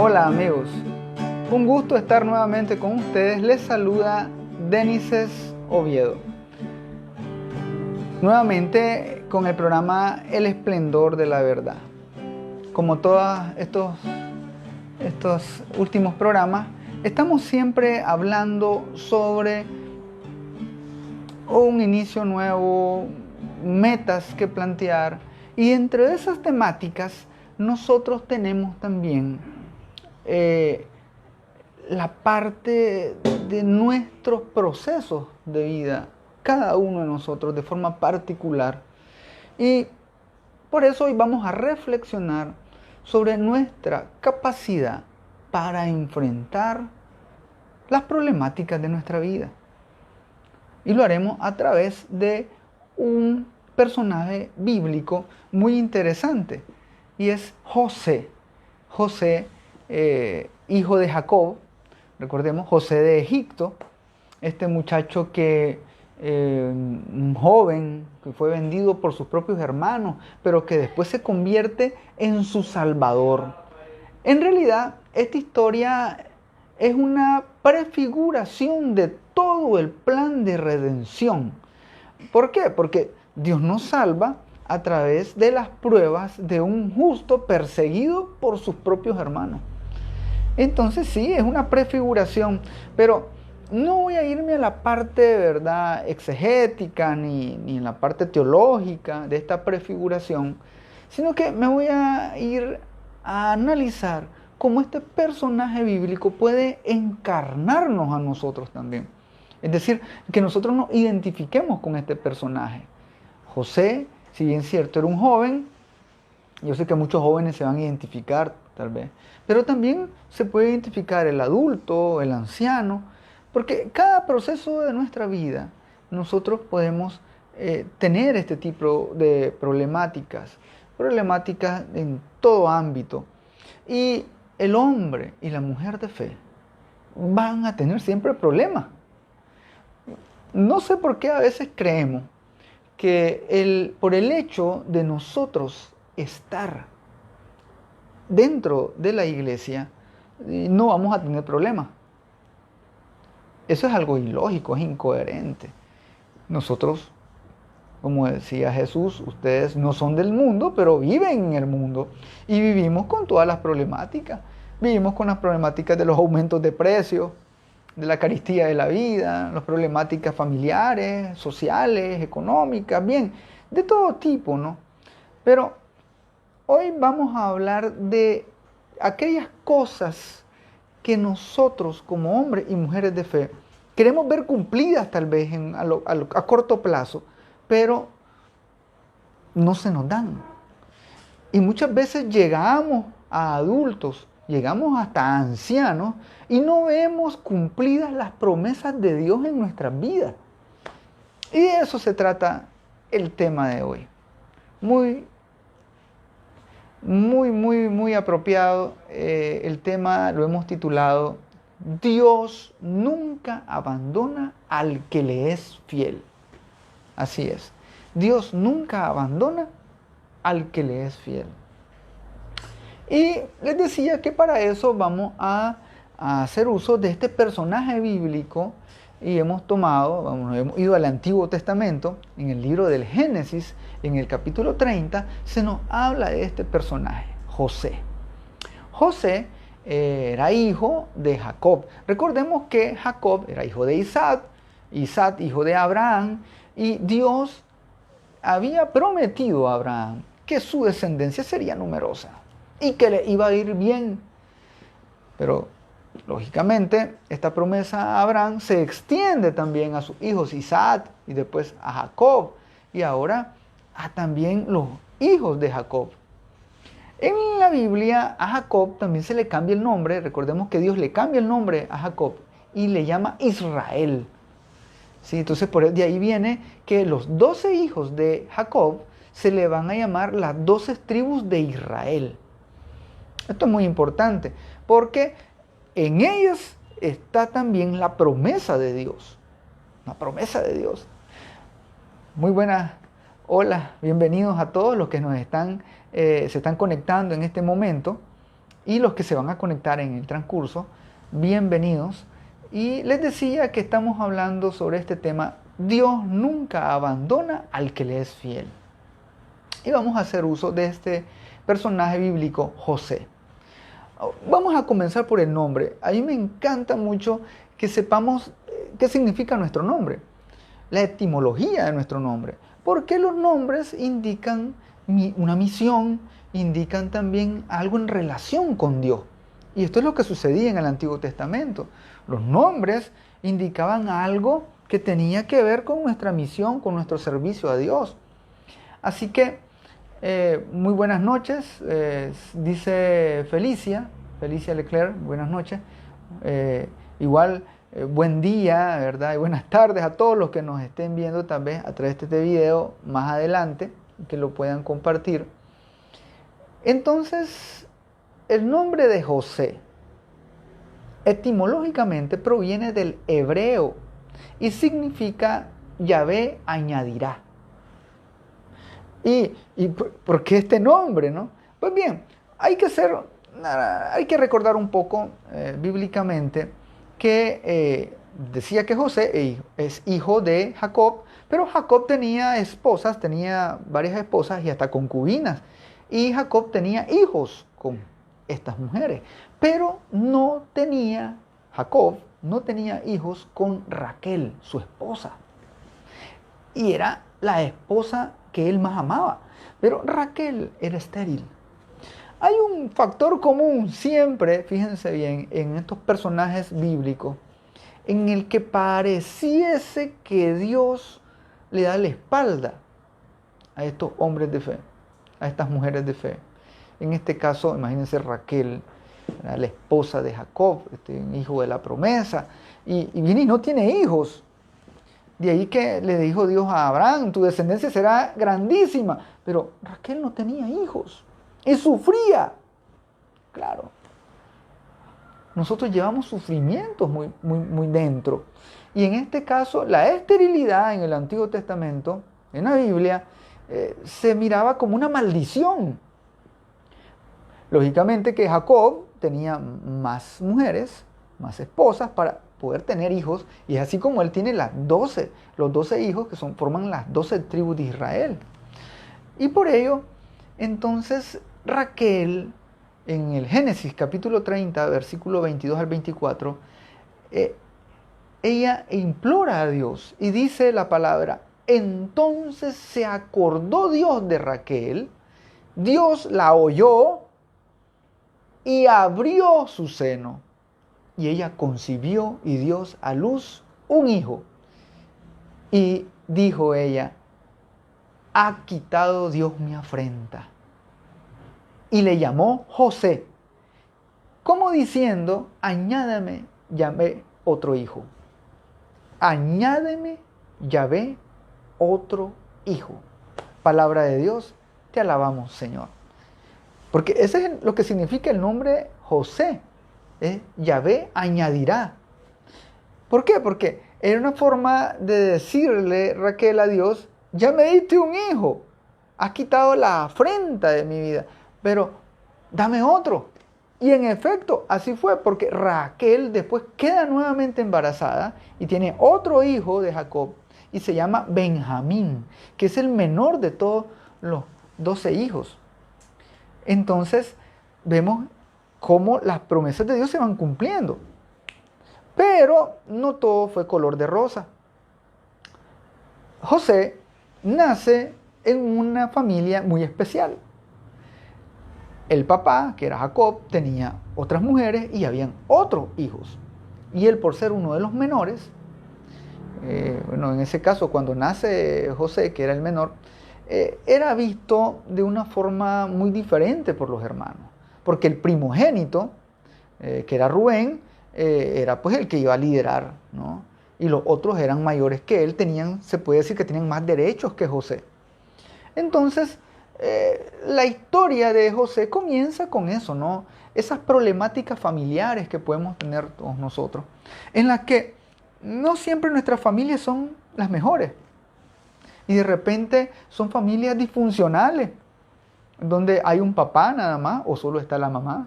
Hola amigos, un gusto estar nuevamente con ustedes. Les saluda Denises Oviedo. Nuevamente con el programa El Esplendor de la Verdad. Como todos estos últimos programas, estamos siempre hablando sobre un inicio nuevo, metas que plantear, y entre esas temáticas nosotros tenemos también la parte de nuestros procesos de vida, cada uno de nosotros de forma particular. Y por eso hoy vamos a reflexionar sobre nuestra capacidad para enfrentar las problemáticas de nuestra vida. Y lo haremos a través de un personaje bíblico muy interesante, y es José. José, hijo de Jacob, recordemos, José de Egipto, este muchacho un joven que fue vendido por sus propios hermanos, pero que después se convierte en su salvador. En realidad, esta historia es una prefiguración de todo el plan de redención. ¿Por qué? Porque Dios nos salva a través de las pruebas de un justo perseguido por sus propios hermanos. Entonces sí, es una prefiguración, pero no voy a irme a la parte de verdad exegética ni en la parte teológica de esta prefiguración, sino que me voy a ir a analizar cómo este personaje bíblico puede encarnarnos a nosotros también. Es decir, que nosotros nos identifiquemos con este personaje. José, si bien es cierto, era un joven, yo sé que muchos jóvenes se van a identificar tal vez, pero también se puede identificar el adulto, el anciano, porque cada proceso de nuestra vida nosotros podemos tener este tipo de problemáticas en todo ámbito. Y el hombre y la mujer de fe van a tener siempre problemas. No sé por qué a veces creemos que por el hecho de nosotros estar dentro de la iglesia, no vamos a tener problemas. Eso es algo ilógico, es incoherente. Nosotros, como decía Jesús, ustedes no son del mundo, pero viven en el mundo. Y vivimos con todas las problemáticas. Vivimos con las problemáticas de los aumentos de precios, de la carestía de la vida, las problemáticas familiares, sociales, económicas, bien, de todo tipo, ¿no? Pero hoy vamos a hablar de aquellas cosas que nosotros como hombres y mujeres de fe queremos ver cumplidas tal vez a corto plazo, pero no se nos dan. Y muchas veces llegamos a adultos, llegamos hasta ancianos y no vemos cumplidas las promesas de Dios en nuestras vidas. Y de eso se trata el tema de hoy. Muy apropiado. El tema lo hemos titulado Dios nunca abandona al que le es fiel. Así es. Dios nunca abandona al que le es fiel. Y les decía que para eso vamos a hacer uso de este personaje bíblico, y hemos ido al Antiguo Testamento. En el libro del Génesis, en el capítulo 30, se nos habla de este personaje, José. José era hijo de Jacob. Recordemos que Jacob era hijo de Isaac, Isaac hijo de Abraham, y Dios había prometido a Abraham que su descendencia sería numerosa y que le iba a ir bien. Pero lógicamente, esta promesa a Abraham se extiende también a sus hijos Isaac y después a Jacob, y ahora a también los hijos de Jacob. En la Biblia a Jacob también se le cambia el nombre. Recordemos que Dios le cambia el nombre a Jacob y le llama Israel. ¿Sí? Entonces de ahí viene que los 12 hijos de Jacob se le van a llamar las 12 tribus de Israel. Esto es muy importante porque en ellas está también la promesa de Dios. La promesa de Dios. Muy buenas. Hola, bienvenidos a todos los que se están conectando en este momento. Y los que se van a conectar en el transcurso, bienvenidos. Y les decía que estamos hablando sobre este tema: Dios nunca abandona al que le es fiel. Y vamos a hacer uso de este personaje bíblico, José. Vamos a comenzar por el nombre. A mí me encanta mucho que sepamos qué significa nuestro nombre, la etimología de nuestro nombre, porque los nombres indican una misión, indican también algo en relación con Dios. Y esto es lo que sucedía en el Antiguo Testamento. Los nombres indicaban algo que tenía que ver con nuestra misión, con nuestro servicio a Dios. Así que, muy buenas noches, dice Felicia Leclerc, buenas noches. Igual, buen día, ¿verdad? Y buenas tardes a todos los que nos estén viendo tal vez a través de este video más adelante, que lo puedan compartir. Entonces, el nombre de José etimológicamente proviene del hebreo y significa Yahvé añadirá. ¿Y por qué este nombre, no? Pues bien, hay que recordar un poco bíblicamente que decía que José es hijo de Jacob, pero Jacob tenía esposas, tenía varias esposas y hasta concubinas. Y Jacob tenía hijos con estas mujeres, pero Jacob no tenía hijos con Raquel, su esposa. Y era la esposa que él más amaba, pero Raquel era estéril. Hay un factor común siempre, fíjense bien, en estos personajes bíblicos, en el que pareciese que Dios le da la espalda a estos hombres de fe, a estas mujeres de fe. En este caso, imagínense Raquel, la esposa de Jacob, hijo de la promesa, y viene y no tiene hijos. De ahí que le dijo Dios a Abraham: tu descendencia será grandísima. Pero Raquel no tenía hijos y sufría. Claro, nosotros llevamos sufrimientos muy dentro. Y en este caso, la esterilidad en el Antiguo Testamento, en la Biblia, se miraba como una maldición. Lógicamente que Jacob tenía más mujeres, más esposas para poder tener hijos, y es así como él tiene los 12 hijos que forman las 12 tribus de Israel. Y por ello, entonces Raquel, en el Génesis capítulo 30, versículo 22 al 24, ella implora a Dios y dice la palabra: entonces se acordó Dios de Raquel, Dios la oyó y abrió su seno. Y ella concibió y dio a luz un hijo. Y dijo ella: ha quitado Dios mi afrenta. Y le llamó José, como diciendo: añádame, Yahvé, otro hijo. Añádeme, Yahvé, otro hijo. Palabra de Dios, te alabamos, Señor. Porque ese es lo que significa el nombre José. Yahvé añadirá. ¿Por qué? Porque era una forma de decirle Raquel a Dios: ya me diste un hijo, has quitado la afrenta de mi vida, pero dame otro. Y en efecto, así fue, porque Raquel después queda nuevamente embarazada y tiene otro hijo de Jacob, y se llama Benjamín, que es el menor de todos los 12 hijos. Entonces, vemos cómo las promesas de Dios se van cumpliendo. Pero no todo fue color de rosa. José nace en una familia muy especial. El papá, que era Jacob, tenía otras mujeres y habían otros hijos. Y él, por ser uno de los menores, en ese caso, cuando nace José, que era el menor, era visto de una forma muy diferente por los hermanos. Porque el primogénito, que era Rubén, era pues el que iba a liderar, ¿no? Y los otros eran mayores que él, se puede decir que tenían más derechos que José. Entonces, la historia de José comienza con eso, ¿no? Esas problemáticas familiares que podemos tener todos nosotros, en las que no siempre nuestras familias son las mejores. Y de repente son familias disfuncionales, donde hay un papá nada más o solo está la mamá.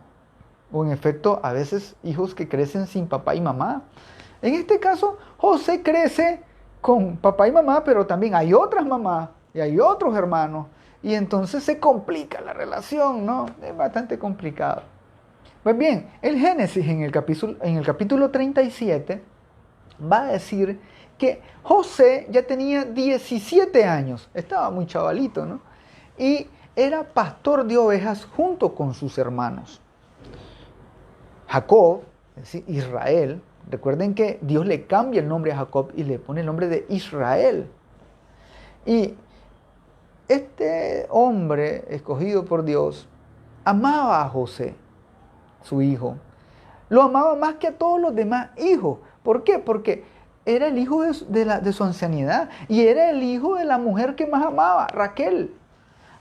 O en efecto, a veces hijos que crecen sin papá y mamá. En este caso, José crece con papá y mamá, pero también hay otras mamás y hay otros hermanos. Y entonces se complica la relación, ¿no? Es bastante complicado. Pues bien, el Génesis en el capítulo 37 va a decir que José ya tenía 17 años, estaba muy chavalito, ¿no? Y era pastor de ovejas junto con sus hermanos. Jacob, es decir, Israel, recuerden que Dios le cambia el nombre a Jacob y le pone el nombre de Israel. Y este hombre escogido por Dios amaba a José, su hijo. Lo amaba más que a todos los demás hijos. ¿Por qué? Porque era el hijo de su ancianidad y era el hijo de la mujer que más amaba, Raquel.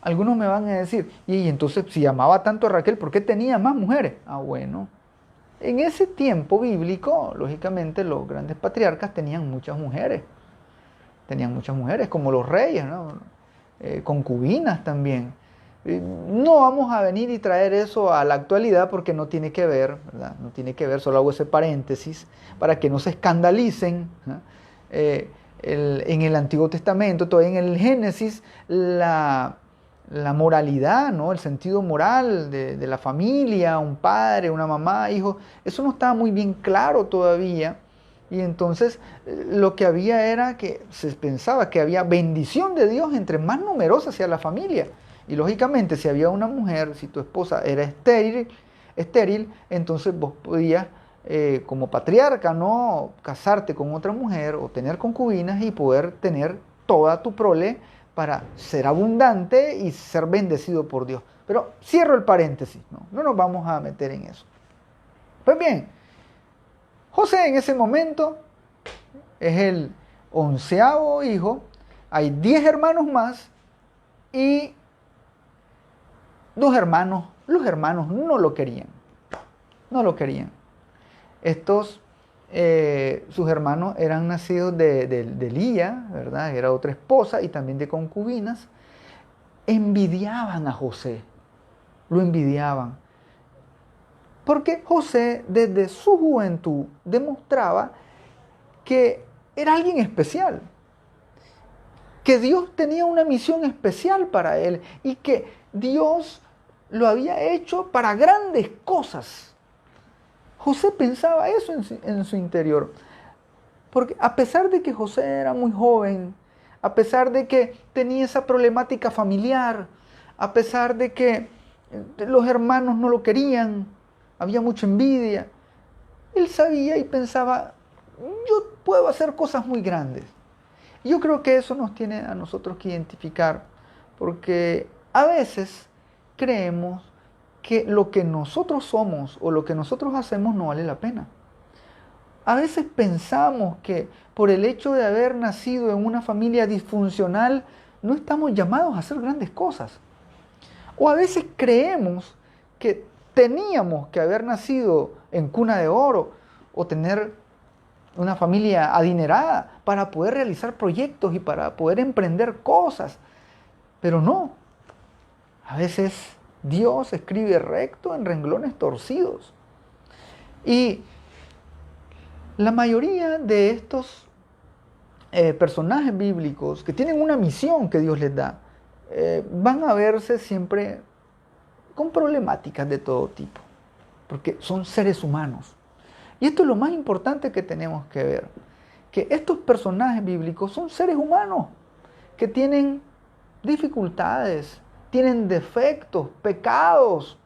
Algunos me van a decir, y entonces si amaba tanto a Raquel, ¿por qué tenía más mujeres? Ah, bueno. En ese tiempo bíblico, lógicamente, los grandes patriarcas tenían muchas mujeres. Tenían muchas mujeres, como los reyes, ¿no? Concubinas también. No vamos a venir y traer eso a la actualidad porque no tiene que ver, ¿verdad? No tiene que ver, solo hago ese paréntesis para que no se escandalicen. En el Antiguo Testamento, todavía en el Génesis, la moralidad, ¿no? El sentido moral de la familia, un padre, una mamá, hijo, eso no estaba muy bien claro todavía. Y entonces lo que había era que se pensaba que había bendición de Dios entre más numerosa sea la familia. Y lógicamente si había una mujer, si tu esposa era estéril, entonces vos podías como patriarca, ¿no? Casarte con otra mujer o tener concubinas y poder tener toda tu prole para ser abundante y ser bendecido por Dios. Pero cierro el paréntesis, no nos vamos a meter en eso. Pues bien, José en ese momento es el 11º hijo, hay 10 hermanos más y los hermanos no lo querían, no lo querían. Sus hermanos eran nacidos de Lía, ¿verdad? Era otra esposa y también de concubinas. Envidiaban a José, lo envidiaban. Porque José desde su juventud demostraba que era alguien especial, que Dios tenía una misión especial para él y que Dios lo había hecho para grandes cosas. José pensaba eso en su interior, porque a pesar de que José era muy joven, a pesar de que tenía esa problemática familiar, a pesar de que los hermanos no lo querían, había mucha envidia, él sabía y pensaba, yo puedo hacer cosas muy grandes. Y yo creo que eso nos tiene a nosotros que identificar, porque a veces creemos que lo que nosotros somos o lo que nosotros hacemos no vale la pena. A veces pensamos que por el hecho de haber nacido en una familia disfuncional, no estamos llamados a hacer grandes cosas. O a veces creemos que teníamos que haber nacido en cuna de oro o tener una familia adinerada para poder realizar proyectos y para poder emprender cosas. Pero no. A veces Dios escribe recto en renglones torcidos. Y la mayoría de estos personajes bíblicos que tienen una misión que Dios les da, van a verse siempre con problemáticas de todo tipo, porque son seres humanos. Y esto es lo más importante que tenemos que ver, que estos personajes bíblicos son seres humanos que tienen dificultades, tienen defectos, pecados,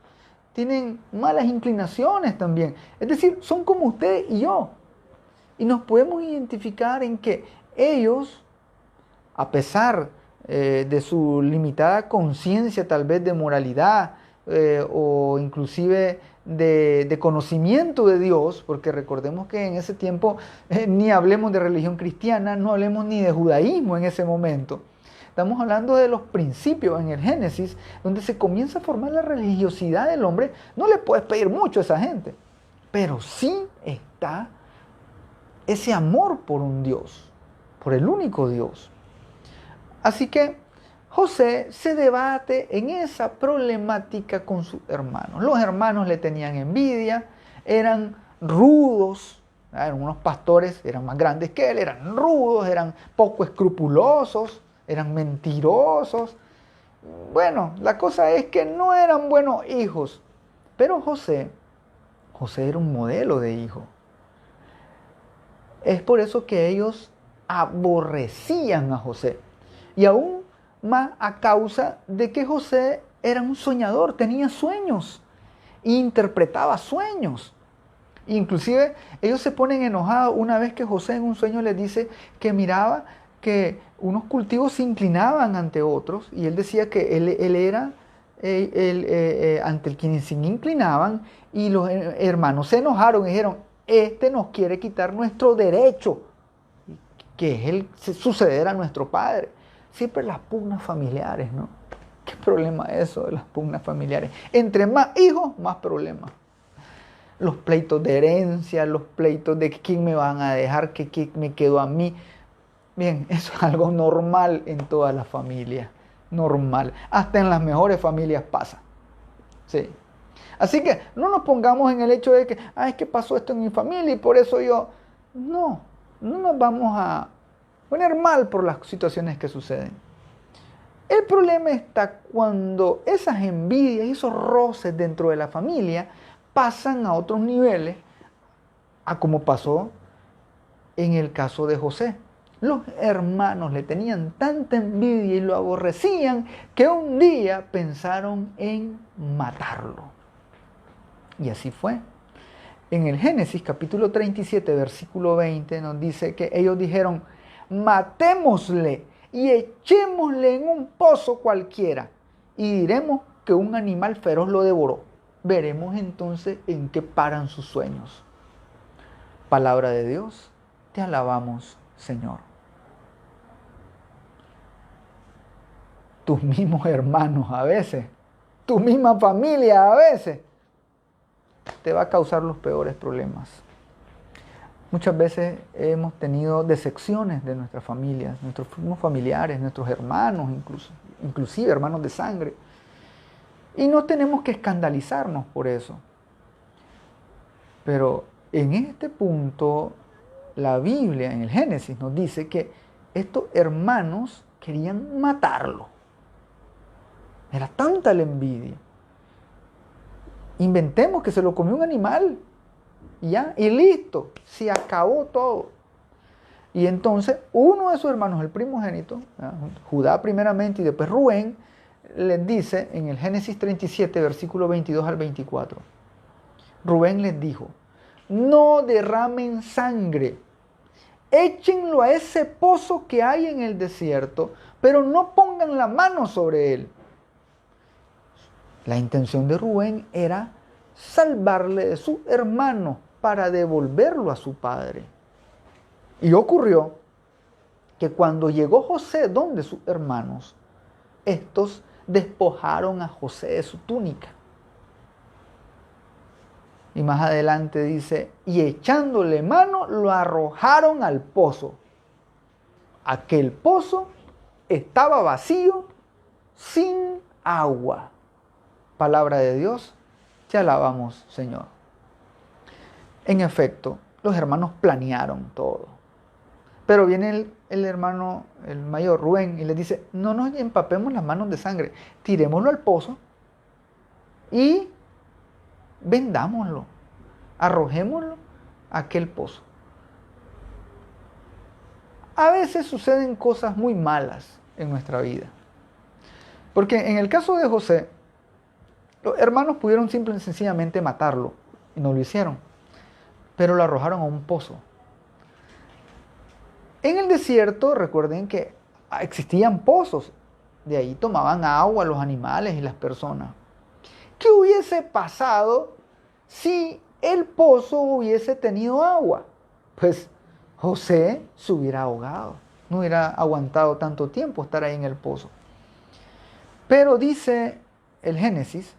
tienen malas inclinaciones también. Es decir, son como usted y yo. Y nos podemos identificar en que ellos, a pesar de su limitada conciencia tal vez de moralidad o inclusive de conocimiento de Dios, porque recordemos que en ese tiempo ni hablemos de religión cristiana, no hablemos ni de judaísmo en ese momento. Estamos hablando de los principios en el Génesis, donde se comienza a formar la religiosidad del hombre. No le puedes pedir mucho a esa gente, pero sí está ese amor por un Dios, por el único Dios. Así que José se debate en esa problemática con sus hermanos. Los hermanos le tenían envidia, eran rudos, eran unos pastores, eran más grandes que él, eran rudos, eran poco escrupulosos, eran mentirosos. Bueno, la cosa es que no eran buenos hijos, pero José era un modelo de hijo. Es por eso que ellos aborrecían a José. Y aún más a causa de que José era un soñador, tenía sueños, e interpretaba sueños. Inclusive ellos se ponen enojados una vez que José en un sueño les dice que miraba que unos cultivos se inclinaban ante otros y él decía que él era ante el quien se inclinaban y los hermanos se enojaron y dijeron, este nos quiere quitar nuestro derecho, que es el suceder a nuestro padre. Siempre las pugnas familiares, ¿no? ¿Qué problema es eso de las pugnas familiares? Entre más hijos, más problemas. Los pleitos de herencia, los pleitos de quién me van a dejar, quién me quedó a mí. Bien, eso es algo normal en todas las familias. Normal. Hasta en las mejores familias pasa. Sí. Así que no nos pongamos en el hecho de que, es que pasó esto en mi familia y por eso yo... No nos vamos a poner mal por las situaciones que suceden. El problema está cuando esas envidias y esos roces dentro de la familia pasan a otros niveles, a como pasó en el caso de José. Los hermanos le tenían tanta envidia y lo aborrecían que un día pensaron en matarlo. Y así fue. En el Génesis capítulo 37, versículo 20 nos dice que ellos dijeron, matémosle y echémosle en un pozo cualquiera y diremos que un animal feroz lo devoró. Veremos entonces en qué paran sus sueños. Palabra de Dios, te alabamos, Señor. Tus mismos hermanos a veces, tu misma familia a veces, te va a causar los peores problemas. Muchas veces hemos tenido decepciones de nuestras familias, nuestros familiares, nuestros hermanos, inclusive hermanos de sangre. Y no tenemos que escandalizarnos por eso. Pero en este punto, la Biblia, en el Génesis, nos dice que estos hermanos querían matarlo. Era tanta la envidia. Inventemos que se lo comió un animal. Y listo, se acabó todo. Y entonces uno de sus hermanos, el primogénito, Judá primeramente y después Rubén, les dice en el Génesis 37, versículo 22 al 24. Rubén les dijo, no derramen sangre, échenlo a ese pozo que hay en el desierto, pero no pongan la mano sobre él. La intención de Rubén era salvarle de su hermano para devolverlo a su padre. Y ocurrió que cuando llegó José donde sus hermanos, estos despojaron a José de su túnica. Y más adelante dice, y echándole mano lo arrojaron al pozo. Aquel pozo estaba vacío, sin agua. Palabra de Dios, te alabamos, Señor. En efecto, los hermanos planearon todo. Pero viene el hermano, el mayor Rubén, y les dice, no nos empapemos las manos de sangre, tirémoslo al pozo y vendámoslo, arrojémoslo a aquel pozo. A veces suceden cosas muy malas en nuestra vida. Porque en el caso de José, los hermanos pudieron simple y sencillamente matarlo, y no lo hicieron, pero lo arrojaron a un pozo. En el desierto, recuerden que existían pozos, de ahí tomaban agua los animales y las personas. ¿Qué hubiese pasado si el pozo hubiese tenido agua? Pues José se hubiera ahogado, no hubiera aguantado tanto tiempo estar ahí en el pozo. Pero dice el Génesis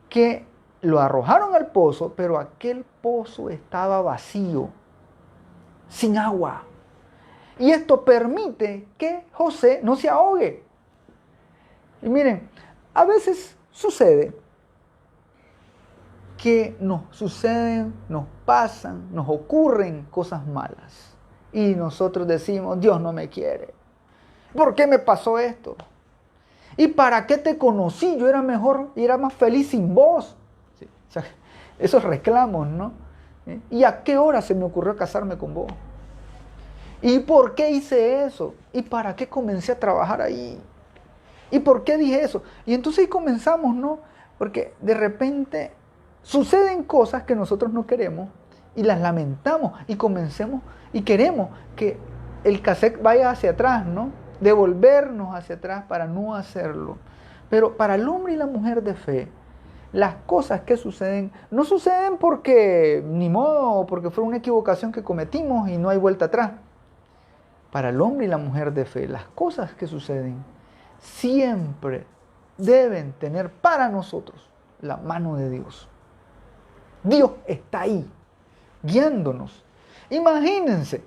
que lo arrojaron al pozo, pero aquel pozo estaba vacío, sin agua. Y esto permite que José no se ahogue. Y miren, a veces sucede que nos suceden, nos pasan, nos ocurren cosas malas. Y nosotros decimos, Dios no me quiere. ¿Por qué me pasó esto? ¿Y para qué te conocí? Yo era mejor y era más feliz sin vos. Sí, o sea, esos reclamos, ¿no? ¿Y a qué hora se me ocurrió casarme con vos? ¿Y por qué hice eso? ¿Y para qué comencé a trabajar ahí? ¿Y por qué dije eso? Y entonces ahí comenzamos, ¿no? Porque de repente suceden cosas que nosotros no queremos y las lamentamos y comencemos y queremos que el cassette vaya hacia atrás, ¿no? Devolvernos hacia atrás para no hacerlo. Pero para el hombre y la mujer de fe, las cosas que suceden no suceden porque ni modo, porque fue una equivocación que cometimos y no hay vuelta atrás. Para el hombre y la mujer de fe, las cosas que suceden siempre deben tener para nosotros la mano de Dios. Dios está ahí, guiándonos. Imagínense,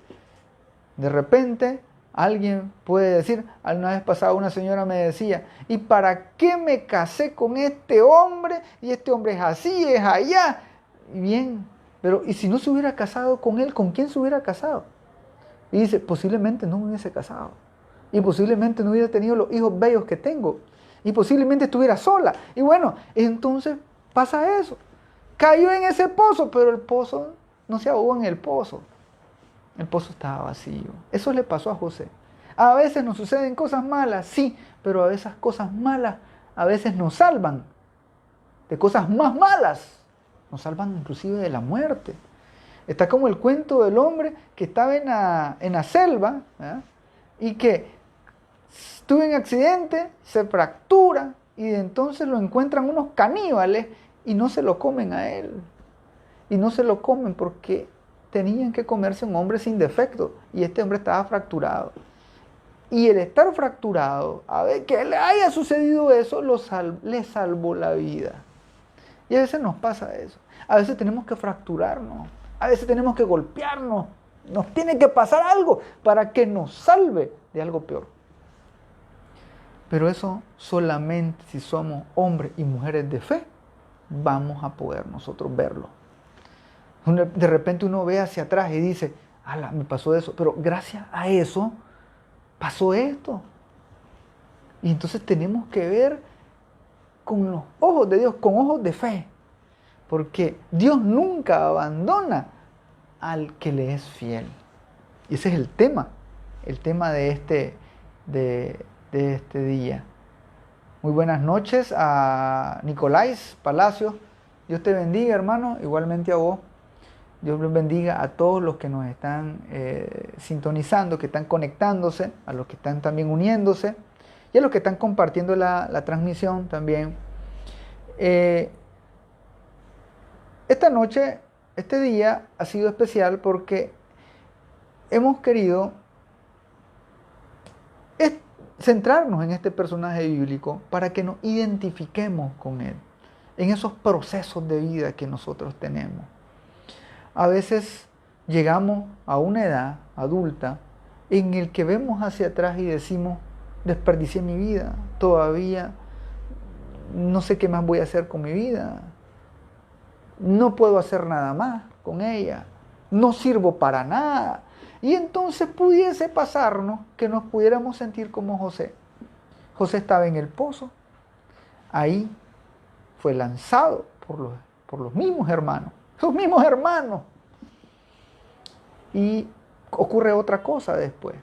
de repente alguien puede decir, una vez pasada una señora me decía, ¿y para qué me casé con este hombre? Y este hombre es así, es allá. Bien, pero ¿y si no se hubiera casado con él? ¿Con quién se hubiera casado? Y dice, posiblemente no me hubiese casado. Y posiblemente no hubiera tenido los hijos bellos que tengo. Y posiblemente estuviera sola. Y bueno, entonces pasa eso. Cayó en ese pozo, pero el pozo no se ahogó en el pozo. El pozo estaba vacío. Eso le pasó a José. A veces nos suceden cosas malas, sí, pero a esas cosas malas a veces nos salvan de cosas más malas. Nos salvan inclusive de la muerte. Está como el cuento del hombre que estaba en la selva, ¿verdad? Y que tuvo un accidente, se fractura y entonces lo encuentran unos caníbales y no se lo comen a él. Y no se lo comen porque tenían que comerse un hombre sin defecto y este hombre estaba fracturado. Y el estar fracturado, a ver que le haya sucedido eso, le salvó la vida. Y a veces nos pasa eso. A veces tenemos que fracturarnos. A veces tenemos que golpearnos. Nos tiene que pasar algo para que nos salve de algo peor. Pero eso solamente si somos hombres y mujeres de fe, vamos a poder nosotros verlo. De repente uno ve hacia atrás y dice, ala, me pasó eso, pero gracias a eso pasó esto. Y entonces tenemos que ver con los ojos de Dios, con ojos de fe. Porque Dios nunca abandona al que le es fiel. Y ese es el tema de este día. Muy buenas noches a Nicolás Palacios. Dios te bendiga, hermano, igualmente a vos. Dios los bendiga a todos los que nos están sintonizando, que están conectándose, a los que están también uniéndose y a los que están compartiendo la transmisión también. Esta noche, este día ha sido especial porque hemos querido centrarnos en este personaje bíblico para que nos identifiquemos con él, en esos procesos de vida que nosotros tenemos. A veces llegamos a una edad adulta en el que vemos hacia atrás y decimos, desperdicié mi vida, todavía no sé qué más voy a hacer con mi vida, no puedo hacer nada más con ella, no sirvo para nada. Y entonces pudiese pasarnos que nos pudiéramos sentir como José. José estaba en el pozo, ahí fue lanzado por los mismos hermanos, sus mismos hermanos. Y ocurre otra cosa después.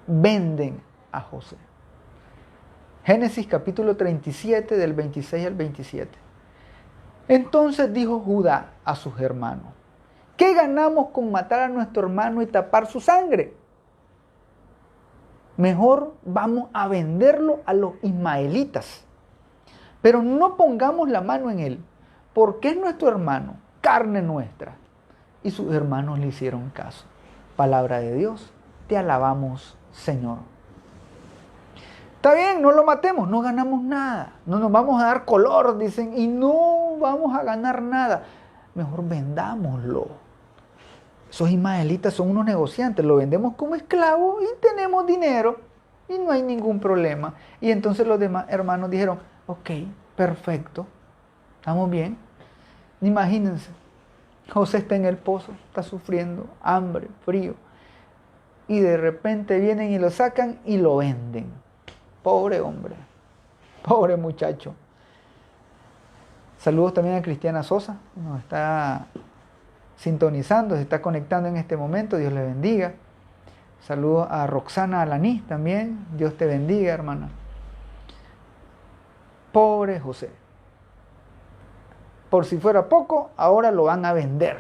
Venden a José. Génesis capítulo 37 del 26 al 27. Entonces dijo Judá a sus hermanos, ¿qué ganamos con matar a nuestro hermano y tapar su sangre? Mejor vamos a venderlo a los ismaelitas. Pero no pongamos la mano en él, porque es nuestro hermano, carne nuestra. Y sus hermanos le hicieron caso. Palabra de Dios, te alabamos, Señor. Está bien, no lo matemos, no ganamos nada. No nos vamos a dar color, dicen, y no vamos a ganar nada. Mejor vendámoslo. Esos ismaelitas son unos negociantes, lo vendemos como esclavo y tenemos dinero. y no hay ningún problema. Y entonces los demás hermanos dijeron, ok, perfecto, estamos bien. Imagínense, José está en el pozo, está sufriendo hambre, frío, y de repente vienen y lo sacan y lo venden. Pobre hombre, pobre muchacho. Saludos también a Cristiana Sosa, nos está sintonizando, se está conectando en este momento, Dios le bendiga. Saludos a Roxana Alaní también, Dios te bendiga, hermana. Pobre José. Por si fuera poco, ahora lo van a vender.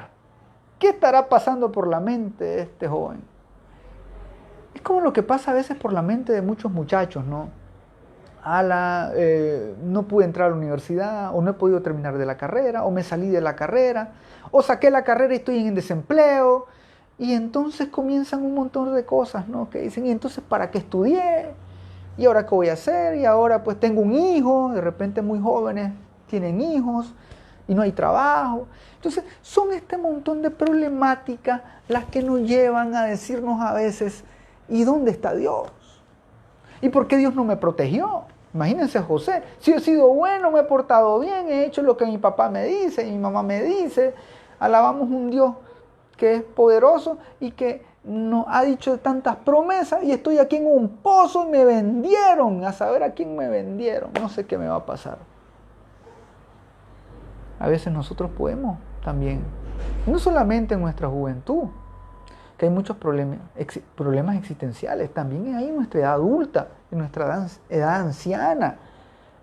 ¿Qué estará pasando por la mente de este joven? Es como lo que pasa a veces por la mente de muchos muchachos, ¿no? No pude entrar a la universidad, o no he podido terminar de la carrera, o me salí de la carrera, o saqué la carrera y estoy en desempleo. Y entonces comienzan un montón de cosas, ¿no? Que dicen, ¿y entonces para qué estudié? ¿Y ahora qué voy a hacer? Y ahora pues tengo un hijo, de repente muy jóvenes tienen hijos y no hay trabajo. Entonces son este montón de problemáticas las que nos llevan a decirnos a veces, ¿y dónde está Dios? ¿Y por qué Dios no me protegió? Imagínense a José, si he sido bueno, me he portado bien, he hecho lo que mi papá me dice y mi mamá me dice, alabamos un Dios que es poderoso y que nos ha dicho tantas promesas y estoy aquí en un pozo y me vendieron, a saber a quién me vendieron, no sé qué me va a pasar. A veces nosotros podemos también, no solamente en nuestra juventud, que hay muchos problemas existenciales, también hay en nuestra edad adulta, en nuestra edad anciana.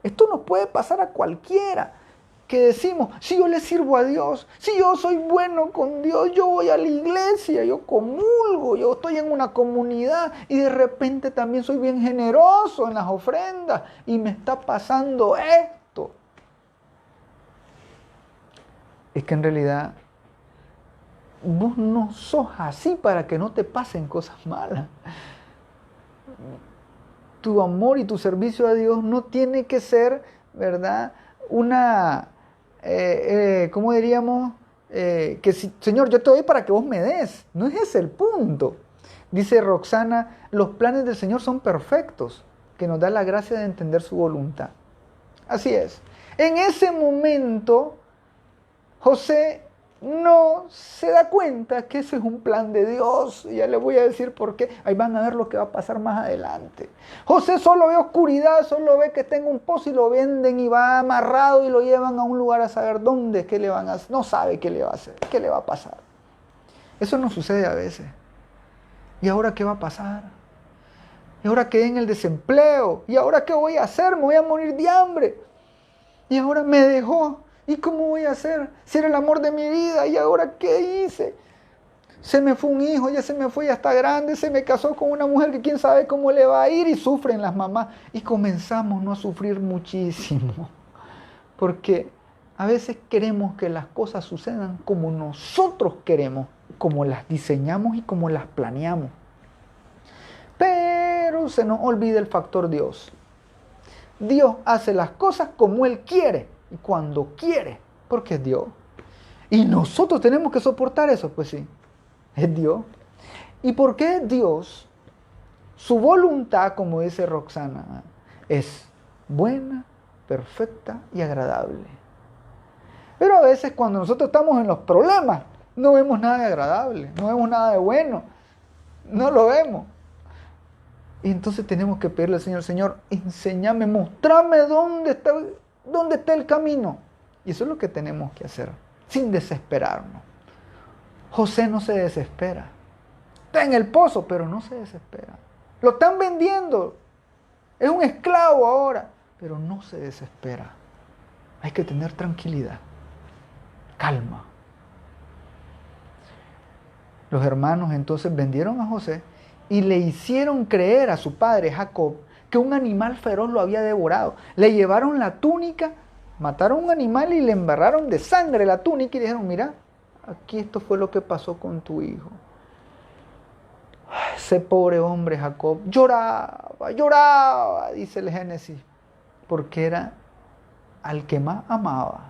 Esto nos puede pasar a cualquiera, que decimos, si yo le sirvo a Dios, si yo soy bueno con Dios, yo voy a la iglesia, yo comulgo, yo estoy en una comunidad y de repente también soy bien generoso en las ofrendas y me está pasando esto. Es que en realidad vos no sos así para que no te pasen cosas malas. Tu amor y tu servicio a Dios no tiene que ser, ¿verdad? ¿Cómo diríamos? Señor, yo te doy para que vos me des. No es ese el punto. Dice Roxana, los planes del Señor son perfectos, que nos da la gracia de entender su voluntad. Así es. En ese momento, José no se da cuenta que ese es un plan de Dios. Y ya les voy a decir por qué. Ahí van a ver lo que va a pasar más adelante. José solo ve oscuridad, solo ve que está en un pozo y lo venden y va amarrado y lo llevan a un lugar a saber dónde, qué le van a hacer. No sabe qué le va a hacer, qué le va a pasar. Eso nos sucede a veces. ¿Y ahora qué va a pasar? ¿Y ahora quedé en el desempleo? ¿Y ahora qué voy a hacer? Me voy a morir de hambre. ¿Y ahora me dejó? ¿Y cómo voy a hacer? Si era el amor de mi vida, ¿y ahora qué hice? Se me fue un hijo, ya se me fue, ya está grande, se me casó con una mujer que quién sabe cómo le va a ir y sufren las mamás. Y comenzamos no a sufrir muchísimo, porque a veces queremos que las cosas sucedan como nosotros queremos, como las diseñamos y como las planeamos. Pero se nos olvida el factor Dios. Dios hace las cosas como Él quiere. Y cuando quiere, porque es Dios. Y nosotros tenemos que soportar eso, pues sí, es Dios. ¿Y por qué Dios? Su voluntad, como dice Roxana, es buena, perfecta y agradable. Pero a veces cuando nosotros estamos en los problemas, no vemos nada de agradable, no vemos nada de bueno, no lo vemos. Y entonces tenemos que pedirle al Señor, Señor, enséñame, mostrame dónde está el camino. Y eso es lo que tenemos que hacer, sin desesperarnos. José no se desespera. Está en el pozo, pero no se desespera. Lo están vendiendo. Es un esclavo ahora, pero no se desespera. Hay que tener tranquilidad, calma. Los hermanos entonces vendieron a José y le hicieron creer a su padre Jacob que un animal feroz lo había devorado. Le llevaron la túnica, mataron un animal y le embarraron de sangre la túnica y dijeron, mira, aquí esto fue lo que pasó con tu hijo. Ese pobre hombre Jacob lloraba, dice el Génesis, porque era al que más amaba.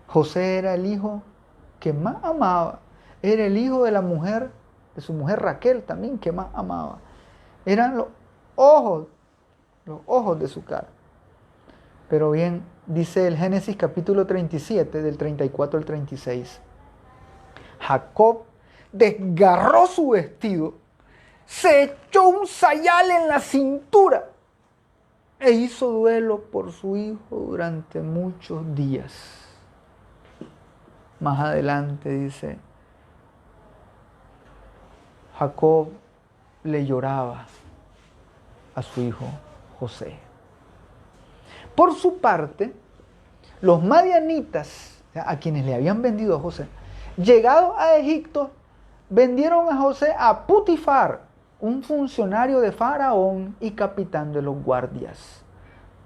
José era el hijo que más amaba. Era el hijo de la mujer, de su mujer Raquel también, que más amaba. Eran ojos, los ojos de su cara. Pero bien, dice el Génesis capítulo 37, del 34 al 36. Jacob desgarró su vestido, se echó un sayal en la cintura e hizo duelo por su hijo durante muchos días. Más adelante dice, Jacob le lloraba a su hijo José. Por su parte, los madianitas, a quienes le habían vendido a José, llegados a Egipto, vendieron a José a Putifar, un funcionario de Faraón y capitán de los guardias.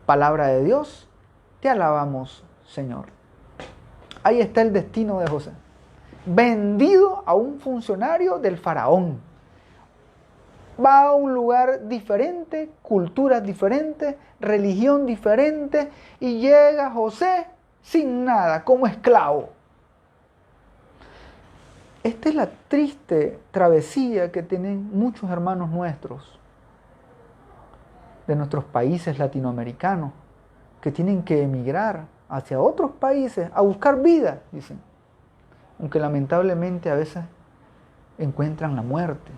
Palabra de Dios, te alabamos, Señor. Ahí está el destino de José. Vendido a un funcionario del Faraón. Va a un lugar diferente, culturas diferentes, religión diferente, y llega José sin nada, como esclavo. Esta es la triste travesía que tienen muchos hermanos nuestros, de nuestros países latinoamericanos, que tienen que emigrar hacia otros países a buscar vida, dicen. Aunque lamentablemente a veces encuentran la muerte.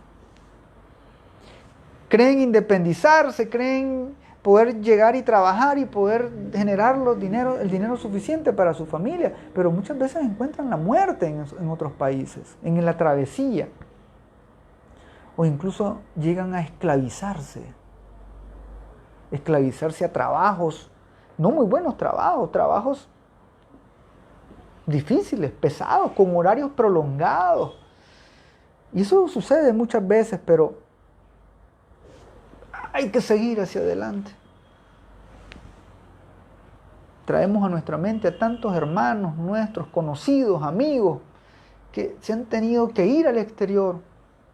Creen independizarse, creen poder llegar y trabajar y poder generar el dinero suficiente para su familia, pero muchas veces encuentran la muerte en otros países, en la travesía, o incluso llegan a esclavizarse a trabajos, no muy buenos trabajos difíciles, pesados, con horarios prolongados. Y eso sucede muchas veces, pero hay que seguir hacia adelante. Traemos a nuestra mente a tantos hermanos nuestros, conocidos, amigos, que se han tenido que ir al exterior,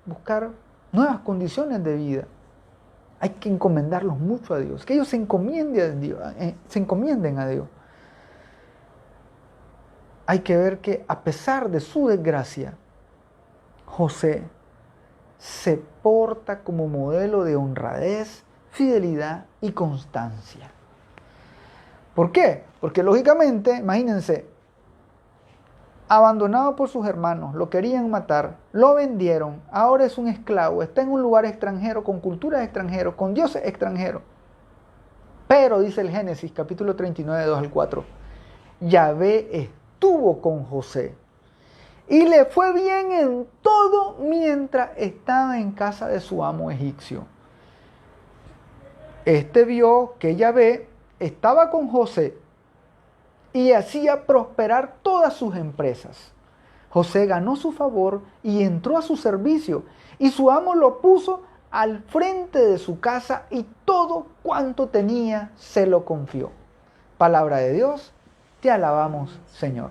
buscar nuevas condiciones de vida. Hay que encomendarlos mucho a Dios, que ellos se encomienden a Dios. Hay que ver que a pesar de su desgracia, José se porta como modelo de honradez, fidelidad y constancia. ¿Por qué? Porque lógicamente, imagínense, abandonado por sus hermanos, lo querían matar, lo vendieron, ahora es un esclavo, está en un lugar extranjero, con culturas extranjeras, con dioses extranjeros. Pero, dice el Génesis, capítulo 39, 2 al 4, Yahvé estuvo con José y le fue bien en todo mientras estaba en casa de su amo egipcio. Este vio que Yahvé estaba con José y hacía prosperar todas sus empresas. José ganó su favor y entró a su servicio, y su amo lo puso al frente de su casa y todo cuanto tenía se lo confió. Palabra de Dios, te alabamos, Señor.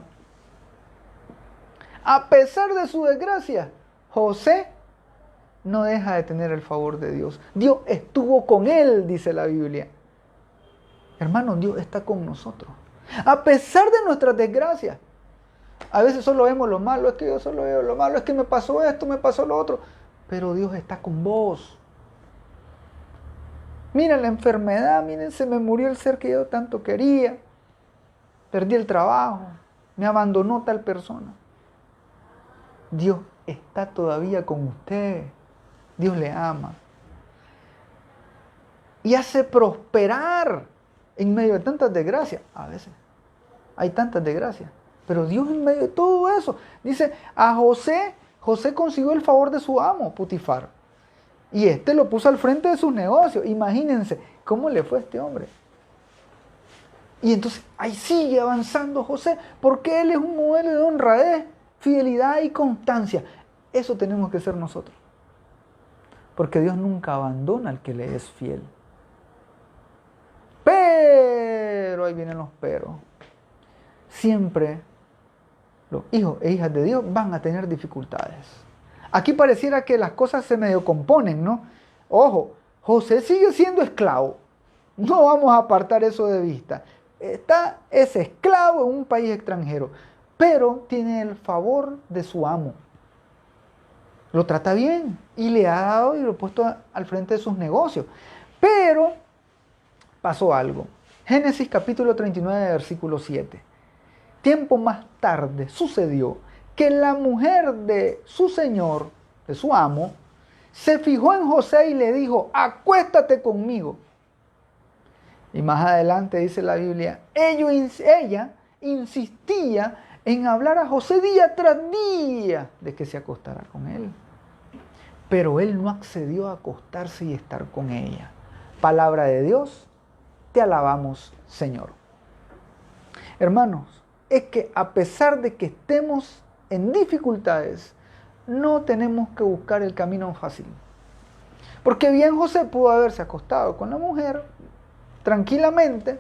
A pesar de su desgracia, José no deja de tener el favor de Dios. Dios estuvo con él, dice la Biblia. Hermano, Dios está con nosotros. A pesar de nuestras desgracias. A veces solo vemos lo malo, es que yo solo veo lo malo, es que me pasó esto, me pasó lo otro. Pero Dios está con vos. Mira la enfermedad, miren, se me murió el ser que yo tanto quería. Perdí el trabajo, me abandonó tal persona. Dios está todavía con usted. Dios le ama. Y hace prosperar en medio de tantas desgracias. A veces hay tantas desgracias. Pero Dios en medio de todo eso, dice, a José consiguió el favor de su amo, Putifar. Y este lo puso al frente de sus negocios. Imagínense cómo le fue a este hombre. Y entonces ahí sigue avanzando José, porque él es un modelo de honradez, fidelidad y constancia. Eso tenemos que ser nosotros. Porque Dios nunca abandona al que le es fiel. Pero, ahí vienen los peros. Siempre los hijos e hijas de Dios van a tener dificultades. Aquí pareciera que las cosas se medio componen, ¿no? Ojo, José sigue siendo esclavo. No vamos a apartar eso de vista. Es esclavo en un país extranjero, pero tiene el favor de su amo. Lo trata bien y le ha dado y lo ha puesto al frente de sus negocios. Pero pasó algo. Génesis capítulo 39, versículo 7. Tiempo más tarde sucedió que la mujer de su señor, de su amo, se fijó en José y le dijo, acuéstate conmigo. Y más adelante dice la Biblia, ella insistía en hablar a José día tras día de que se acostara con él. Pero él no accedió a acostarse y estar con ella. Palabra de Dios, te alabamos, Señor. Hermanos, es que a pesar de que estemos en dificultades, no tenemos que buscar el camino fácil. Porque bien José pudo haberse acostado con la mujer tranquilamente,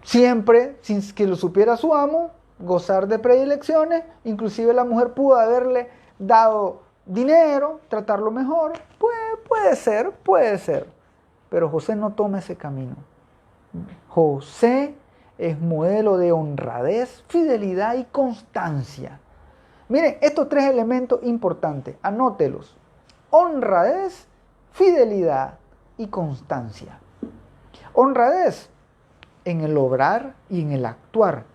siempre sin que lo supiera su amo, gozar de predilecciones, inclusive la mujer pudo haberle dado dinero, tratarlo mejor, puede ser, pero José no toma ese camino. José es modelo de honradez, fidelidad y constancia. Miren, estos tres elementos importantes, anótelos: honradez, fidelidad y constancia. Honradez en el obrar y en el actuar.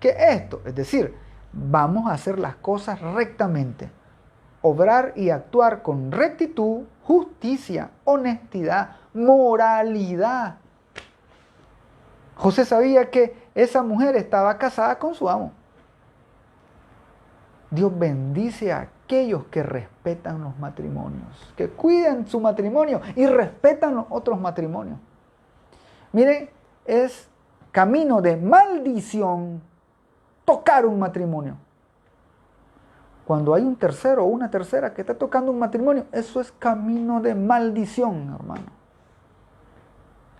¿Qué es esto? Es decir, vamos a hacer las cosas rectamente. Obrar y actuar con rectitud, justicia, honestidad, moralidad. José sabía que esa mujer estaba casada con su amo. Dios bendice a aquellos que respetan los matrimonios, que cuidan su matrimonio y respetan los otros matrimonios. Miren, es camino de maldición tocar un matrimonio. Cuando hay un tercero o una tercera que está tocando un matrimonio, eso es camino de maldición, hermano.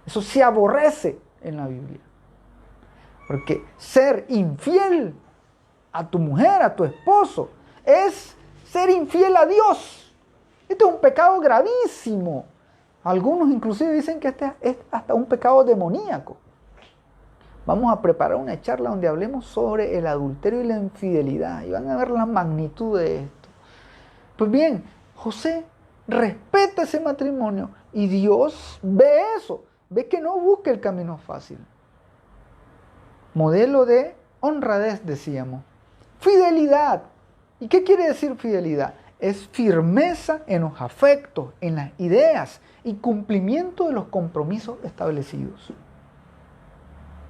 Eso se aborrece en la Biblia. Porque ser infiel a tu mujer, a tu esposo, es ser infiel a Dios. Esto es un pecado gravísimo. Algunos inclusive dicen que este es hasta un pecado demoníaco. Vamos a preparar una charla donde hablemos sobre el adulterio y la infidelidad. Y van a ver la magnitud de esto. Pues bien, José respeta ese matrimonio y Dios ve eso. Ve que no busca el camino fácil. Modelo de honradez, decíamos. Fidelidad. ¿Y qué quiere decir fidelidad? Es firmeza en los afectos, en las ideas y cumplimiento de los compromisos establecidos.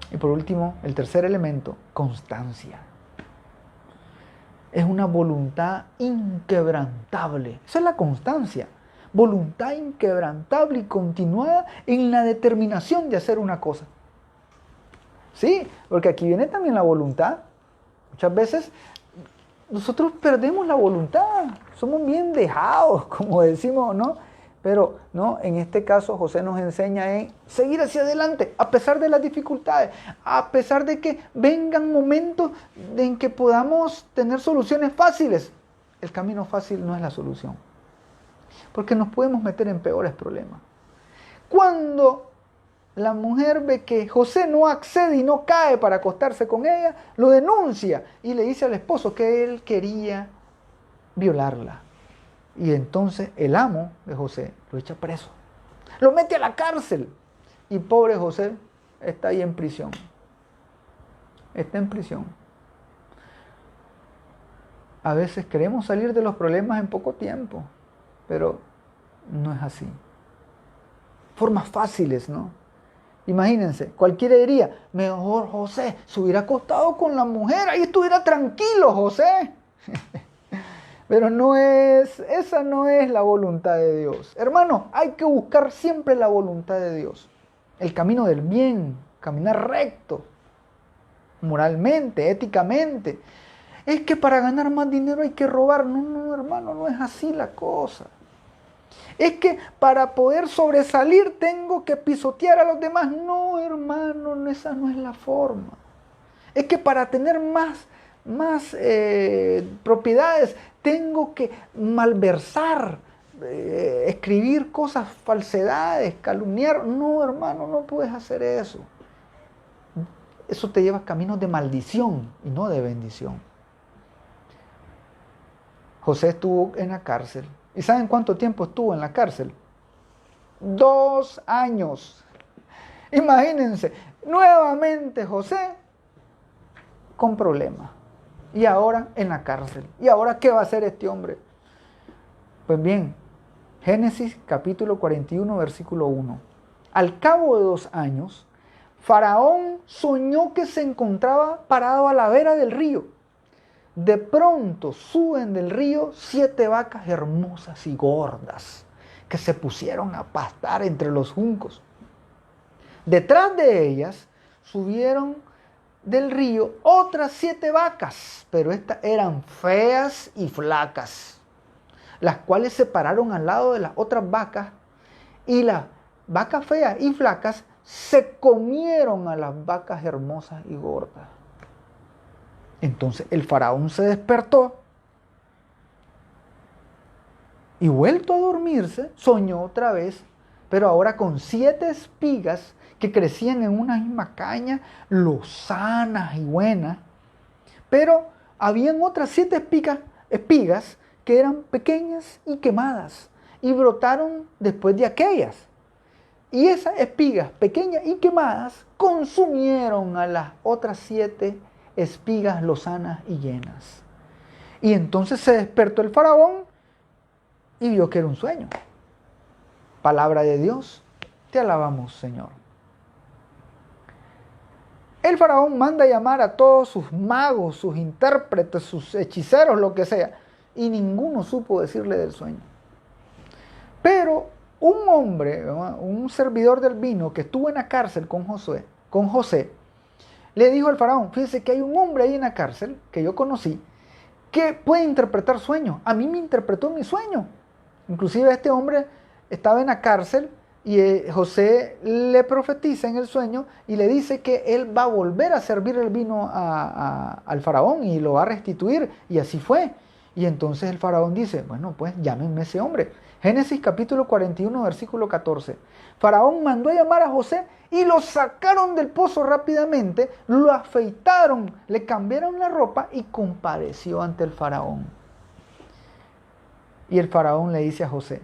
Y por último, el tercer elemento, constancia. Es una voluntad inquebrantable. Esa es la constancia. Voluntad inquebrantable y continuada en la determinación de hacer una cosa. Sí, porque aquí viene también la voluntad. Muchas veces nosotros perdemos la voluntad. Somos bien dejados, como decimos, ¿no? Pero no, en este caso José nos enseña en seguir hacia adelante, a pesar de las dificultades, a pesar de que vengan momentos en que podamos tener soluciones fáciles. El camino fácil no es la solución, porque nos podemos meter en peores problemas. Cuando la mujer ve que José no accede y no cae para acostarse con ella, lo denuncia y le dice al esposo que él quería violarla. Y entonces el amo de José lo echa preso, lo mete a la cárcel. Y pobre José está ahí en prisión. Está en prisión. A veces queremos salir de los problemas en poco tiempo, pero no es así. Formas fáciles, ¿no? Imagínense, cualquiera diría, mejor José se hubiera acostado con la mujer, ahí estuviera tranquilo José. Pero esa no es la voluntad de Dios. Hermano, hay que buscar siempre la voluntad de Dios. El camino del bien, caminar recto, moralmente, éticamente. Es que para ganar más dinero hay que robar. No, hermano, no es así la cosa. Es que para poder sobresalir tengo que pisotear a los demás. No, hermano, esa no es la forma. Es que para tener más propiedades tengo que malversar, escribir cosas, falsedades, calumniar. No, hermano, no puedes hacer eso. Eso te lleva a caminos de maldición y no de bendición. José estuvo en la cárcel. ¿Y saben cuánto tiempo estuvo en la cárcel? 2 años. Imagínense, nuevamente José con problemas. Y ahora en la cárcel. ¿Y ahora qué va a hacer este hombre? Pues bien, Génesis capítulo 41, versículo 1. Al cabo de 2 años, Faraón soñó que se encontraba parado a la vera del río. De pronto suben del río 7 vacas hermosas y gordas que se pusieron a pastar entre los juncos. Detrás de ellas subieron del río otras 7 vacas, pero estas eran feas y flacas, las cuales se pararon al lado de las otras vacas, y las vacas feas y flacas se comieron a las vacas hermosas y gordas. Entonces el faraón se despertó y, vuelto a dormirse, soñó otra vez, pero ahora con 7 espigas que crecían en una misma caña, lozanas y buenas. Pero habían otras 7 espigas que eran pequeñas y quemadas, y brotaron después de aquellas. Y esas espigas pequeñas y quemadas consumieron a las otras 7 espigas lozanas y llenas. Y entonces se despertó el faraón y vio que era un sueño. Palabra de Dios, te alabamos, Señor. El faraón manda llamar a todos sus magos, sus intérpretes, sus hechiceros, lo que sea, y ninguno supo decirle del sueño. Pero un hombre, un servidor del vino que estuvo en la cárcel con José, le dijo al faraón: fíjese que hay un hombre ahí en la cárcel que yo conocí que puede interpretar sueños. A mí me interpretó mi sueño. Inclusive este hombre estaba en la cárcel y José le profetiza en el sueño y le dice que él va a volver a servir el vino al faraón y lo va a restituir. Y así fue. Y entonces el faraón dice: bueno, pues llámenme a ese hombre. Génesis capítulo 41, versículo 14. Faraón mandó a llamar a José y lo sacaron del pozo rápidamente, lo afeitaron, le cambiaron la ropa y compareció ante el faraón. Y el faraón le dice a José: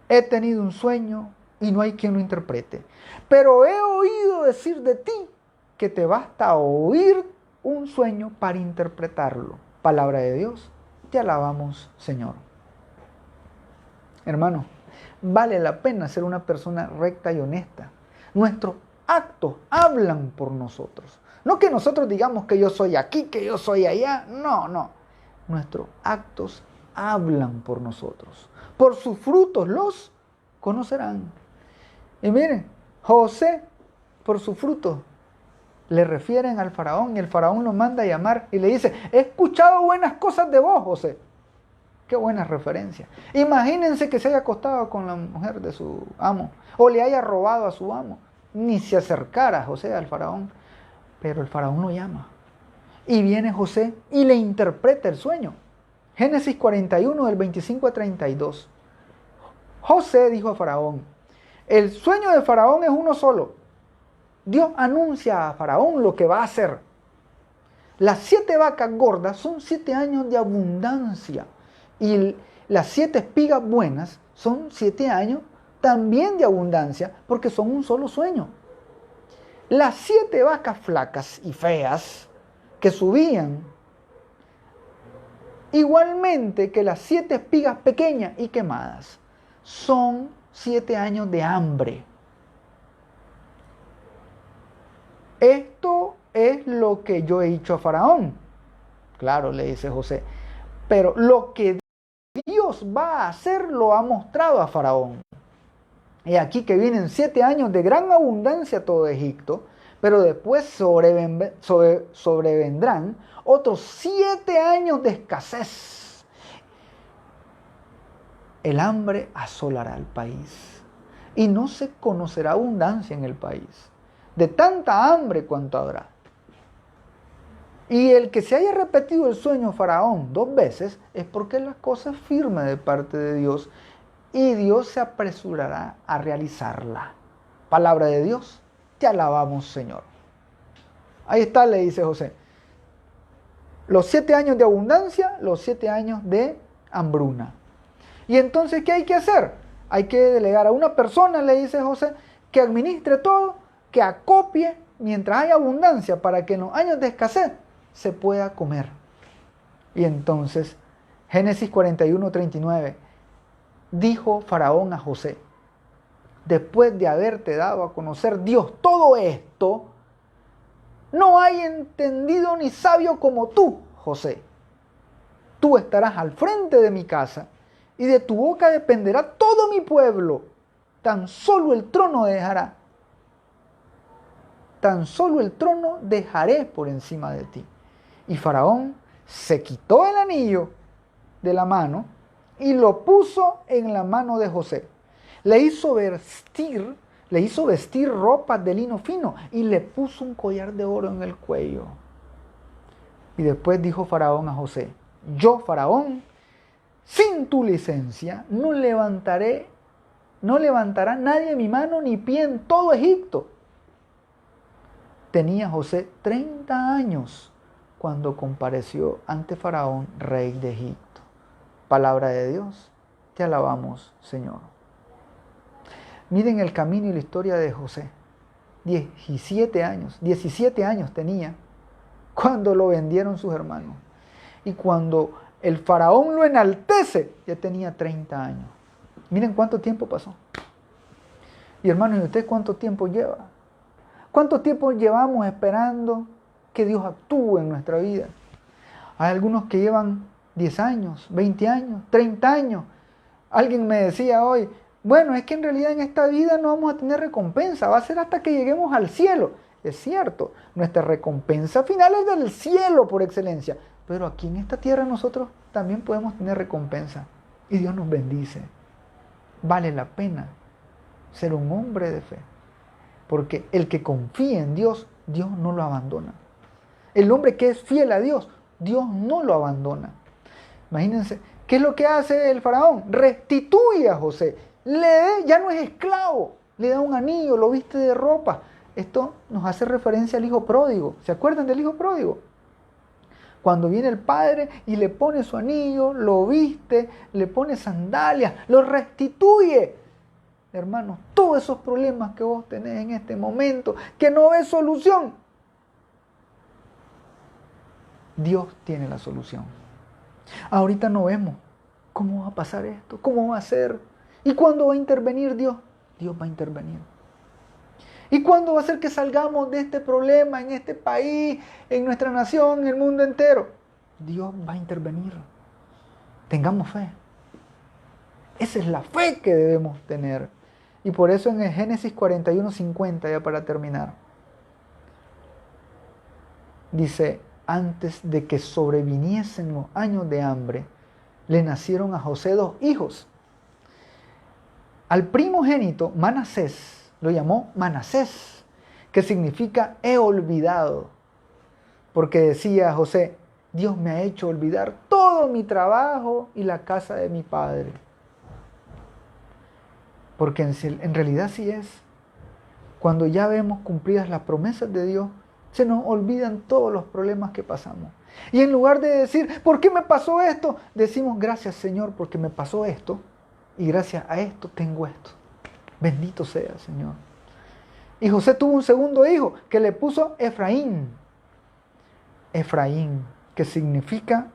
he tenido un sueño y no hay quien lo interprete, pero he oído decir de ti que te basta oír un sueño para interpretarlo. Palabra de Dios, te alabamos, Señor. Hermano, vale la pena ser una persona recta y honesta. Nuestros actos hablan por nosotros. No que nosotros digamos que yo soy aquí, que yo soy allá. No, no. Nuestros actos hablan por nosotros. Por sus frutos los conocerán. Y miren, José, por sus frutos, le refieren al faraón y el faraón lo manda a llamar y le dice: he escuchado buenas cosas de vos, José. Qué buena referencia. Imagínense que se haya acostado con la mujer de su amo o le haya robado a su amo. Ni se acercara José al faraón, pero el faraón lo llama. Y viene José y le interpreta el sueño. Génesis 41, del 25 a 32. José dijo a faraón: el sueño de faraón es uno solo. Dios anuncia a faraón lo que va a hacer. Las 7 vacas gordas son 7 años de abundancia. Y las 7 espigas buenas son 7 años también de abundancia, porque son un solo sueño. Las 7 vacas flacas y feas que subían, igualmente que las 7 espigas pequeñas y quemadas, son 7 años de hambre. Esto es lo que yo he dicho a faraón. Claro, le dice José, pero lo que Dios va a hacer lo ha mostrado a faraón. Y aquí que vienen 7 años de gran abundancia a todo Egipto, pero después sobrevendrán otros 7 años de escasez. El hambre asolará el país y no se conocerá abundancia en el país, de tanta hambre cuanto habrá. Y el que se haya repetido el sueño faraón 2 veces es porque la cosa es firme de parte de Dios y Dios se apresurará a realizarla. Palabra de Dios, te alabamos, Señor. Ahí está, le dice José. Los 7 años de abundancia, los 7 años de hambruna. Y entonces, ¿qué hay que hacer? Hay que delegar a una persona, le dice José, que administre todo, que acopie mientras haya abundancia para que en los años de escasez se pueda comer. Y entonces, Génesis 41:39, dijo Faraón a José: después de haberte dado a conocer Dios todo esto, no hay entendido ni sabio como tú, José. Tú estarás al frente de mi casa y de tu boca dependerá todo mi pueblo. Tan solo el trono dejará. Tan solo el trono dejaré por encima de ti. Y Faraón se quitó el anillo de la mano y lo puso en la mano de José. Le hizo vestir ropas de lino fino y le puso un collar de oro en el cuello. Y después dijo Faraón a José: yo, Faraón, sin tu licencia, no levantará nadie mi mano ni pie en todo Egipto. Tenía José 30 años cuando compareció ante Faraón, rey de Egipto. Palabra de Dios, te alabamos, Señor. Miren el camino y la historia de José. 17 años tenía cuando lo vendieron sus hermanos. Y cuando el faraón lo enaltece, ya tenía 30 años. Miren cuánto tiempo pasó. Y hermanos, ¿y usted cuánto tiempo lleva? ¿Cuánto tiempo llevamos esperando que Dios actúe en nuestra vida? Hay algunos que llevan 10 años, 20 años, 30 años. Alguien me decía hoy: bueno, es que en realidad en esta vida no vamos a tener recompensa, va a ser hasta que lleguemos al cielo. Es cierto, nuestra recompensa final es del cielo por excelencia, pero aquí en esta tierra nosotros también podemos tener recompensa y Dios nos bendice. Vale la pena ser un hombre de fe, porque el que confía en Dios, Dios no lo abandona. El hombre que es fiel a Dios, Dios no lo abandona. Imagínense, ¿qué es lo que hace el faraón? Restituye a José, ya no es esclavo, le da un anillo, lo viste de ropa. Esto nos hace referencia al hijo pródigo. ¿Se acuerdan del hijo pródigo? Cuando viene el padre y le pone su anillo, lo viste, le pone sandalias, lo restituye. Hermanos, todos esos problemas que vos tenés en este momento, que no ves solución, Dios tiene la solución. Ahorita no vemos cómo va a pasar esto, cómo va a ser. ¿Y cuándo va a intervenir Dios? Dios va a intervenir. ¿Y cuándo va a ser que salgamos de este problema en este país, en nuestra nación, en el mundo entero? Dios va a intervenir. Tengamos fe. Esa es la fe que debemos tener. Y por eso en el Génesis 41:50, ya para terminar, dice: antes de que sobreviniesen los años de hambre, le nacieron a José 2 hijos. Al primogénito, Manasés, lo llamó Manasés, que significa he olvidado, porque decía José: Dios me ha hecho olvidar todo mi trabajo y la casa de mi padre. Porque en realidad sí es. Cuando ya vemos cumplidas las promesas de Dios, se nos olvidan todos los problemas que pasamos. Y en lugar de decir: ¿por qué me pasó esto?, decimos: gracias, Señor, porque me pasó esto, y gracias a esto tengo esto. Bendito sea, Señor. Y José tuvo un segundo hijo que le puso Efraín. Efraín, que significa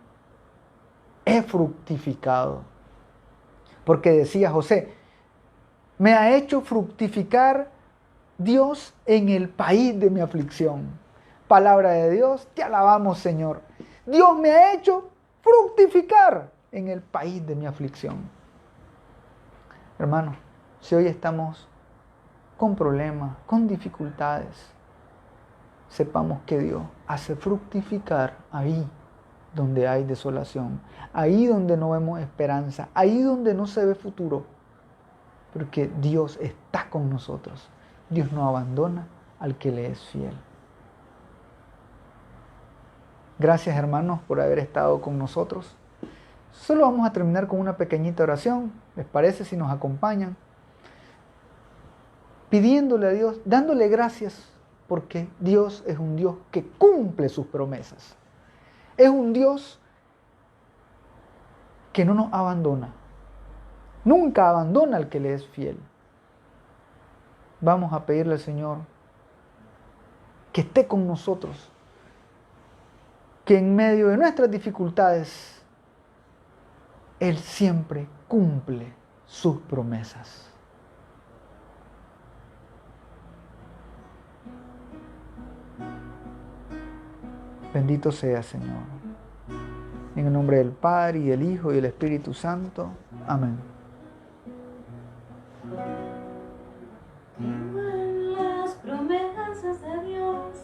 he fructificado. Porque decía José: me ha hecho fructificar Dios en el país de mi aflicción. Palabra de Dios, te alabamos, Señor. Dios me ha hecho fructificar en el país de mi aflicción. Hermano, si hoy estamos con problemas, con dificultades, sepamos que Dios hace fructificar ahí donde hay desolación, ahí donde no vemos esperanza, ahí donde no se ve futuro, porque Dios está con nosotros. Dios no abandona al que le es fiel. Gracias, hermanos, por haber estado con nosotros. Solo vamos a terminar con una pequeñita oración. ¿Les parece si nos acompañan? Pidiéndole a Dios, dándole gracias, porque Dios es un Dios que cumple sus promesas. Es un Dios que no nos abandona. nunca abandona al que le es fiel. Vamos a pedirle al Señor que esté con nosotros, que en medio de nuestras dificultades, Él siempre cumple sus promesas. Bendito sea, Señor. En el nombre del Padre, y del Hijo, y del Espíritu Santo. Amén. Creo en las promesas de Dios.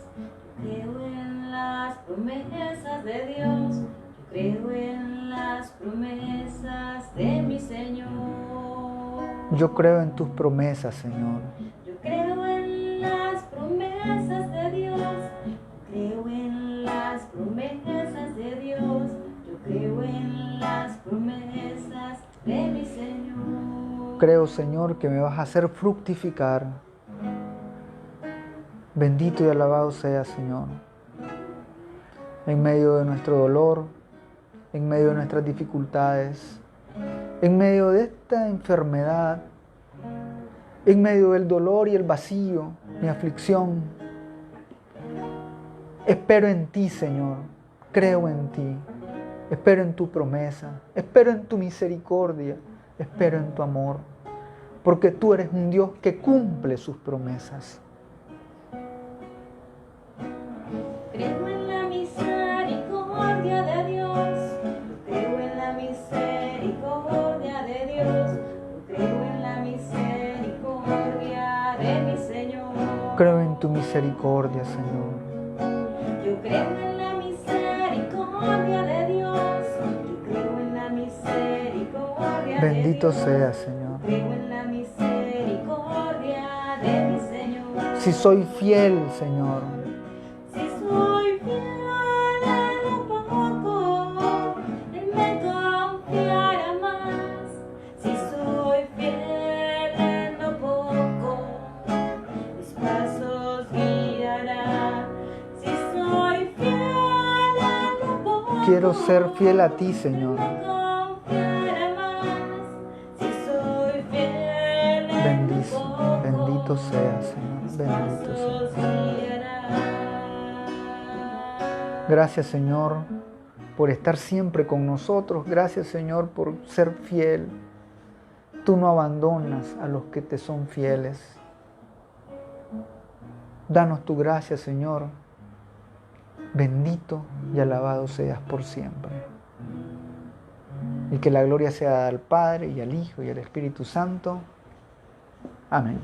Creo en las promesas de Dios. Yo creo en las promesas de mi Señor. Yo creo en tus promesas, Señor. Yo creo en las promesas de Dios. Yo creo en las promesas de Dios. Yo creo en las promesas de mi Señor. Creo, Señor, que me vas a hacer fructificar. Bendito y alabado sea, Señor. En medio de nuestro dolor, en medio de nuestras dificultades, en medio de esta enfermedad, en medio del dolor y el vacío, mi aflicción. Espero en ti, Señor. Creo en ti. Espero en tu promesa. Espero en tu misericordia. Espero en tu amor. Porque tú eres un Dios que cumple sus promesas. Creo en la misericordia de Dios. Creo en la misericordia de Dios. Creo en la misericordia de mi Señor. Creo en tu misericordia, Señor. Yo creo en la misericordia de Dios. Yo creo en la misericordia Bendito de Dios. sea, Señor. Creo en la misericordia de mi Señor. Si soy fiel, Señor, Si soy fiel en lo poco, Él me confiará más. Si soy fiel en lo poco, mis pasos guiará. Si soy fiel en lo poco, quiero ser fiel a ti, Señor. Él me confiará más. Si soy fiel en lo Bendice, poco, bendito sea, Señor. Bendito sea. pasos guiará. Gracias, Señor, por estar siempre con nosotros. Gracias, Señor, por ser fiel. Tú no abandonas a los que te son fieles. Danos tu gracia, Señor. Bendito y alabado seas por siempre. Y que la gloria sea al Padre, y al Hijo, y al Espíritu Santo. Amén.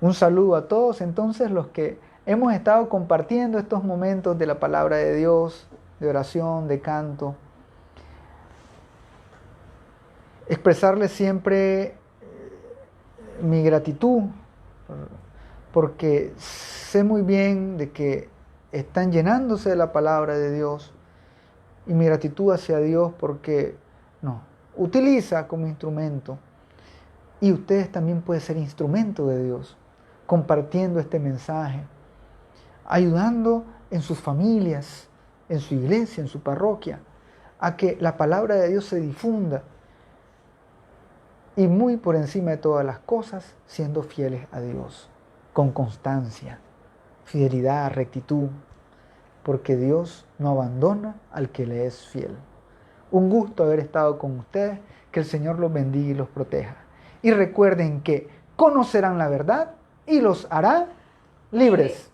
Un saludo a todos, entonces, los que hemos estado compartiendo estos momentos de la palabra de Dios, de oración, de canto. Expresarles siempre mi gratitud, porque sé muy bien de que están llenándose de la palabra de Dios, y mi gratitud hacia Dios porque nos utiliza como instrumento, y ustedes también pueden ser instrumento de Dios, compartiendo este mensaje, ayudando en sus familias, en su iglesia, en su parroquia, a que la palabra de Dios se difunda, y muy por encima de todas las cosas, siendo fieles a Dios, con constancia, fidelidad, rectitud, porque Dios no abandona al que le es fiel. Un gusto haber estado con ustedes, que el Señor los bendiga y los proteja. Y recuerden que conocerán la verdad y los hará libres.